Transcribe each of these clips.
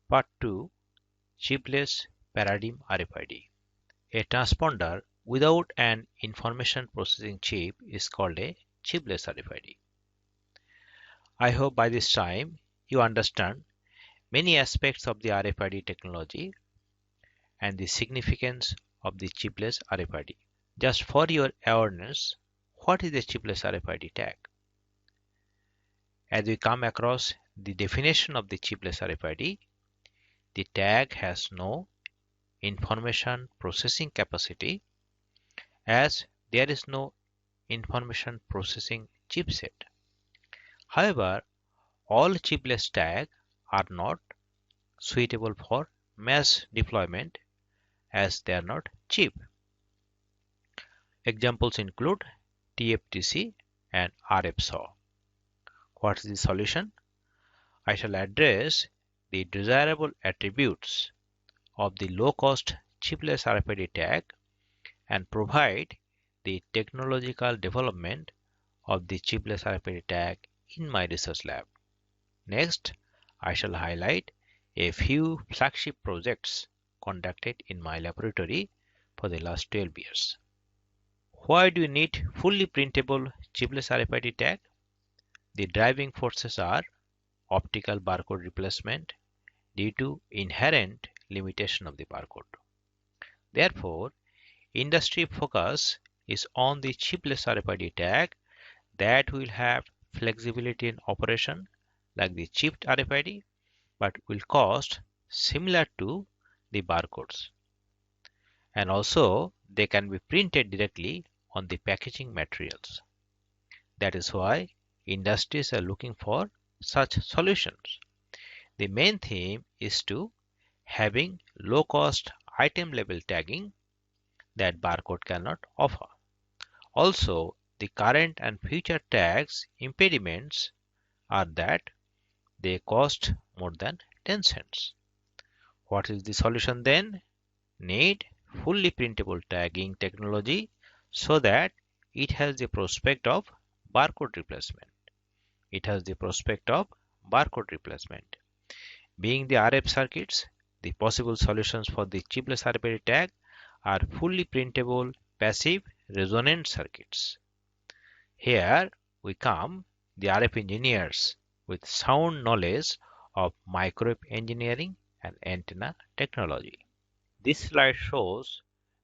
Part 2. Chipless Paradigm RFID. A transponder without an information processing chip is called a chipless RFID. I hope by this time you understand many aspects of the RFID technology and the significance of the chipless RFID. Just for your awareness, what is a chipless RFID tag? As we come across the definition of the chipless RFID, the tag has no information processing capacity as there is no information processing chipset. However, all chipless tags are not suitable for mass deployment as they are not cheap. Examples include TFTC and RFSAW. What is the solution? I shall address the desirable attributes of the low-cost chipless RFID tag and provide the technological development of the chipless RFID tag in my research lab. Next, I shall highlight a few flagship projects conducted in my laboratory for the last 12 years. Why do you need fully printable chipless RFID tag? The driving forces are optical barcode replacement due to inherent limitation of the barcode. Therefore, industry focus is on the chipless RFID tag that will have flexibility in operation like the chipped RFID but will cost similar to the barcodes. And also they can be printed directly on the packaging materials. That is why industries are looking for such solutions. The main theme is to having low cost item level tagging that barcode cannot offer. Also, the current and future tags impediments are that they cost more than 10 cents. What is the solution then? Need fully printable tagging technology so that it has the prospect of barcode replacement. Being the RF circuits, the possible solutions for the chipless RFID tag are fully printable passive resonant circuits. Here we come, the RF engineers with sound knowledge of microwave engineering and antenna technology. This slide shows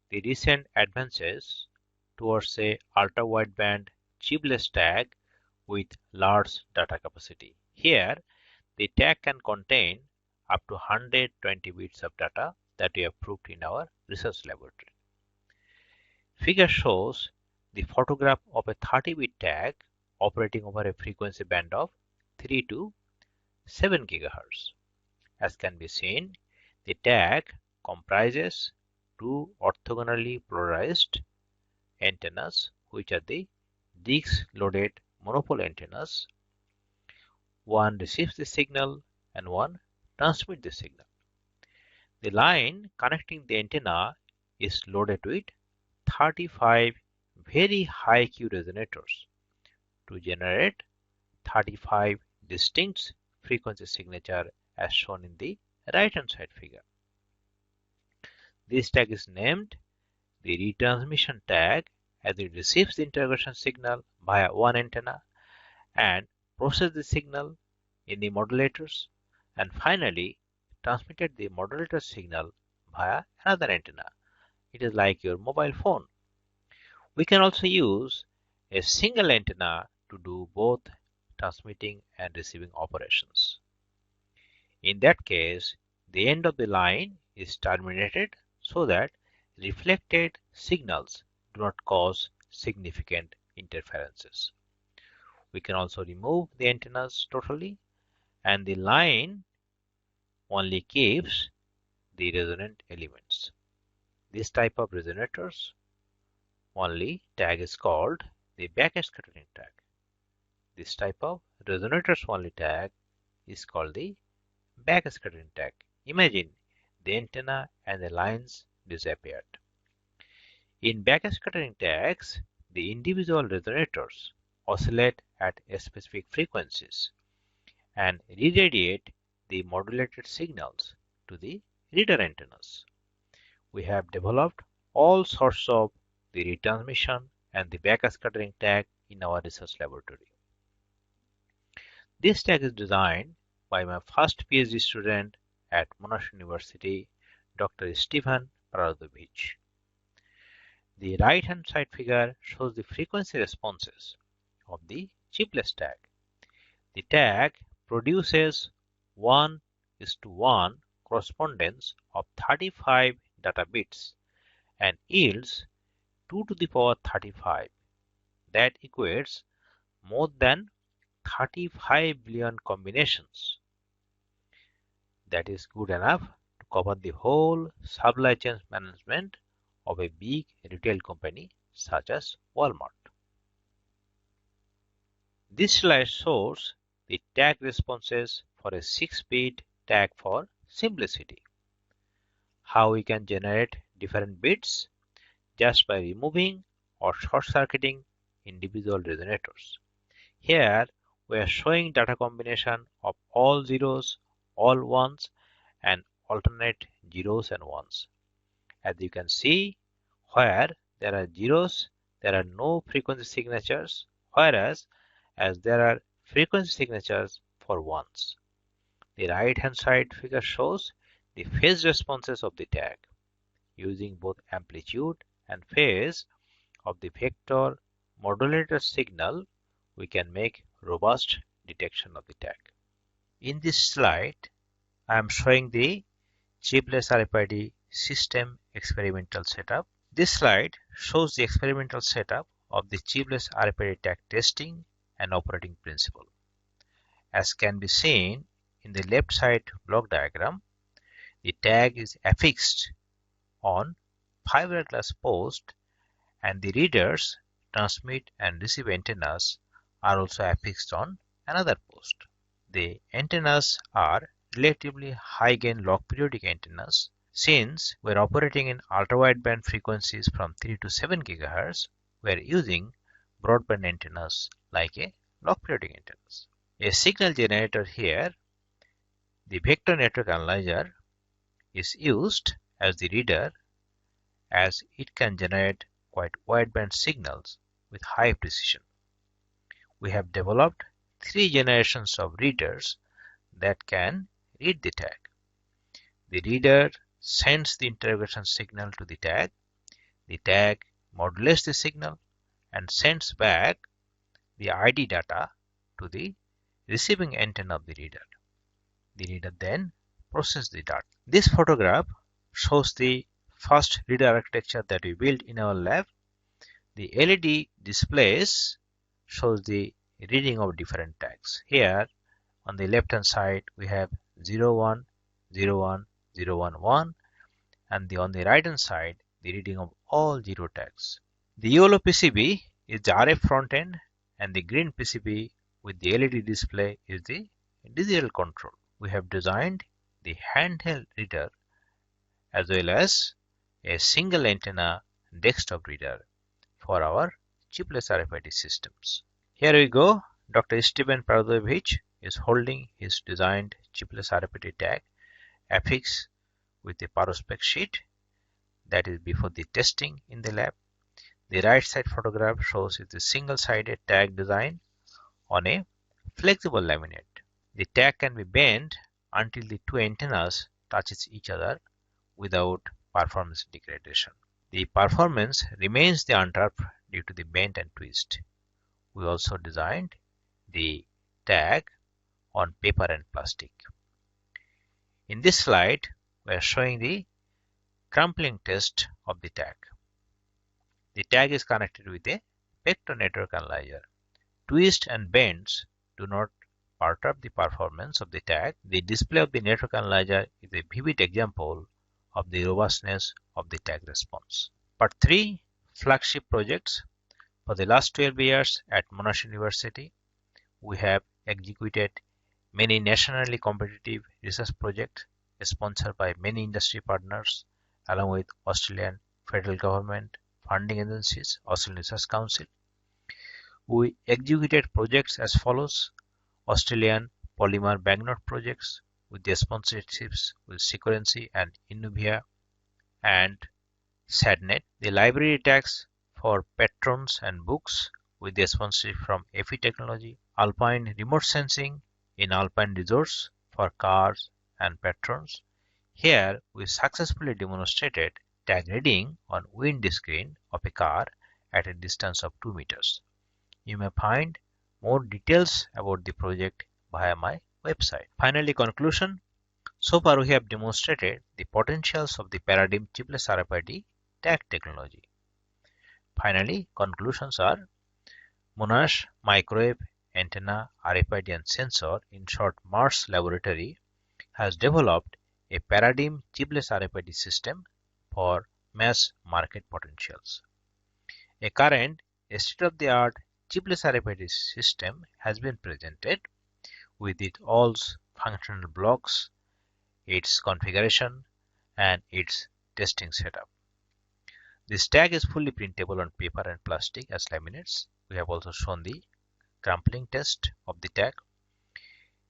the recent advances towards a ultra-wideband chipless tag with large data capacity. Here, the tag can contain up to 120 bits of data that we have proved in our research laboratory. Figure shows the photograph of a 30-bit tag operating over a frequency band of 3 to 7 GHz. As can be seen, the tag comprises two orthogonally polarized antennas, which are the disc-loaded monopole antennas. One receives the signal and one transmits the signal. The line connecting the antenna is loaded with 35 very high Q resonators to generate 35 distinct frequency signature as shown in the right hand side figure. This tag is named the retransmission tag as it receives the interrogation signal via one antenna and processes the signal in the modulators and finally transmitted the modulator signal via another antenna. It is like your mobile phone. We can also use a single antenna to do both transmitting and receiving operations. In that case, the end of the line is terminated so that reflected signals do not cause significant interferences. We can also remove the antennas totally and the line only keeps the resonant elements. This type of resonators only tag is called the backscattering tag. This type of resonators only tag is called the backscattering tag. Imagine the antenna and the lines disappeared. In backscattering tags, the individual resonators oscillate at specific frequencies and irradiate the modulated signals to the reader antennas. We have developed all sorts of the retransmission and the backscattering tag in our research laboratory. This tag is designed by my first PhD student at Monash University, Dr. Stephen Paradovich. The right-hand side figure shows the frequency responses of the chipless tag. The tag produces 1:1 correspondence of 35 data bits and yields 2 to the power 35. That equates more than 35 billion combinations. That is good enough to cover the whole supply chain management of a big retail company such as Walmart. This slide shows the tag responses for a 6-bit tag for simplicity. How we can generate different bits just by removing or short-circuiting individual resonators. Here we are showing data combination of all zeros, all ones, and alternate zeros and ones. As you can see, where there are zeros, there are no frequency signatures, whereas as there are frequency signatures for ones. The right-hand side figure shows the phase responses of the tag. Using both amplitude and phase of the vector modulated signal, we can make robust detection of the tag. In this slide, I am showing the Chipless RFID system experimental setup. This slide shows the experimental setup of the Chipless RFID tag testing and operating principle. As can be seen in the left side block diagram, the tag is affixed on fiberglass post and the readers, transmit and receive antennas are also affixed on another post. The antennas are relatively high gain log periodic antennas. Since we are operating in ultra-wideband frequencies from 3 to 7 GHz, we are using broadband antennas like a log periodic antennas. A signal generator here, the vector network analyzer, is used as the reader as it can generate quite wideband signals with high precision. We have developed 3 generations of readers that can read the tag. The reader sends the interrogation signal to the tag modulates the signal and sends back the ID data to the receiving antenna of the reader. The reader then processes the data. This photograph shows the first reader architecture that we built in our lab. The LED displays shows the reading of different tags. Here on the left hand side we have 01, 01, 011 and on the right hand side the reading of all 0 tags. The yellow PCB is the RF front end and the green PCB with the LED display is the digital control. We have designed the handheld reader as well as a single antenna desktop reader for our chipless RFID systems. Here we go. Dr. Stephen Paradovich is holding his designed chipless RFID tag affixed with a Parospec sheet, that is before the testing in the lab. The right side photograph shows the single-sided tag design on a flexible laminate. The tag can be bent until the 2 antennas touches each other without performance degradation. The performance remains the untapped due to the bend and twist. We also designed the tag on paper and plastic. In this slide, we are showing the crumpling test of the tag. The tag is connected with a vector network analyzer. Twists and bends do not perturb the performance of the tag. The display of the network analyzer is a vivid example of the robustness of the tag response. Part 3, flagship projects. For the last 12 years at Monash University, we have executed many nationally competitive research projects sponsored by many industry partners along with Australian federal government, funding agencies, Australian Research Council. We executed projects as follows: Australian polymer banknote projects, with the sponsorships with Securrency and Innuvia and Sadnet. The library tags for patrons and books with the sponsorship from FE Technology. Alpine remote sensing in Alpine resorts for cars and patrons. Here we successfully demonstrated tag reading on windscreen of a car at a distance of 2 meters. You may find more details about the project via my website. Finally, conclusion. So far we have demonstrated the potentials of the paradigm chipless RFID tag technology. Finally, conclusions are Monash microwave antenna RFID and sensor, in short Mars Laboratory, has developed a paradigm chipless RFID system for mass market potentials. A current state-of-the-art chipless RFID system has been presented with all its functional blocks, its configuration, and its testing setup. This tag is fully printable on paper and plastic as laminates. We have also shown the crumpling test of the tag.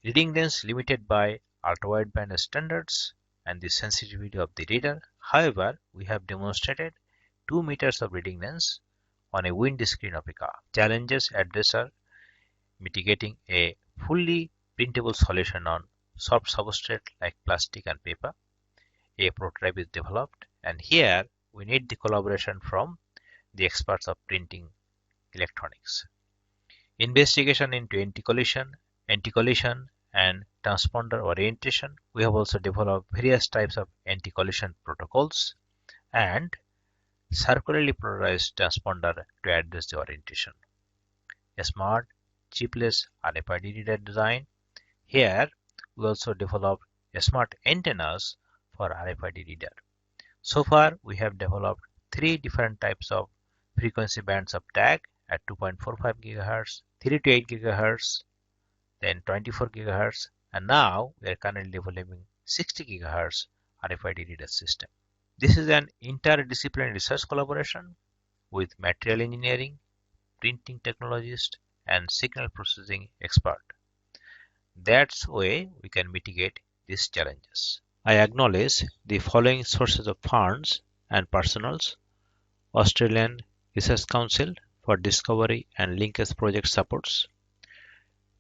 Reading length limited by ultra-wideband standards and the sensitivity of the reader. However, we have demonstrated 2 meters of reading length on a windscreen of a car. Challenges addressed are mitigating a fully printable solution on soft substrate like plastic and paper. A prototype is developed, and here we need the collaboration from the experts of printing electronics. Investigation into anti-collision, and transponder orientation. We have also developed various types of anti-collision protocols and circularly polarized transponder to address the orientation. A smart chipless RFID reader design. Here we also developed a smart antennas for RFID reader. So far we have developed 3 different types of frequency bands of tag at 2.45 GHz, 3 to 8 GHz, then 24 GHz, and now we are currently developing 60 GHz RFID reader system. This is an interdisciplinary research collaboration with material engineering, printing technologist, and signal processing expert. That's way we can mitigate these challenges. I acknowledge the following sources of funds and personnels: Australian Research Council for Discovery and Linkage Project supports,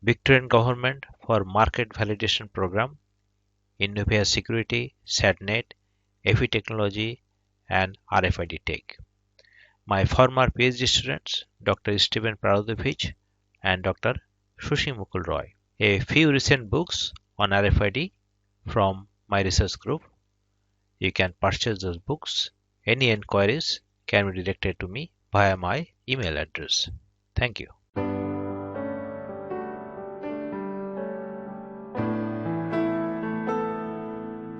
Victorian Government for Market Validation Program, Innuvia Security, Sadnet, FE Technology, and RFID Tech. My former PhD students, Dr. Steven Prarodovich and Dr. Sushi Mukul Roy. A few recent books on RFID from my research group. You can purchase those books. Any inquiries can be directed to me via my email address. Thank you.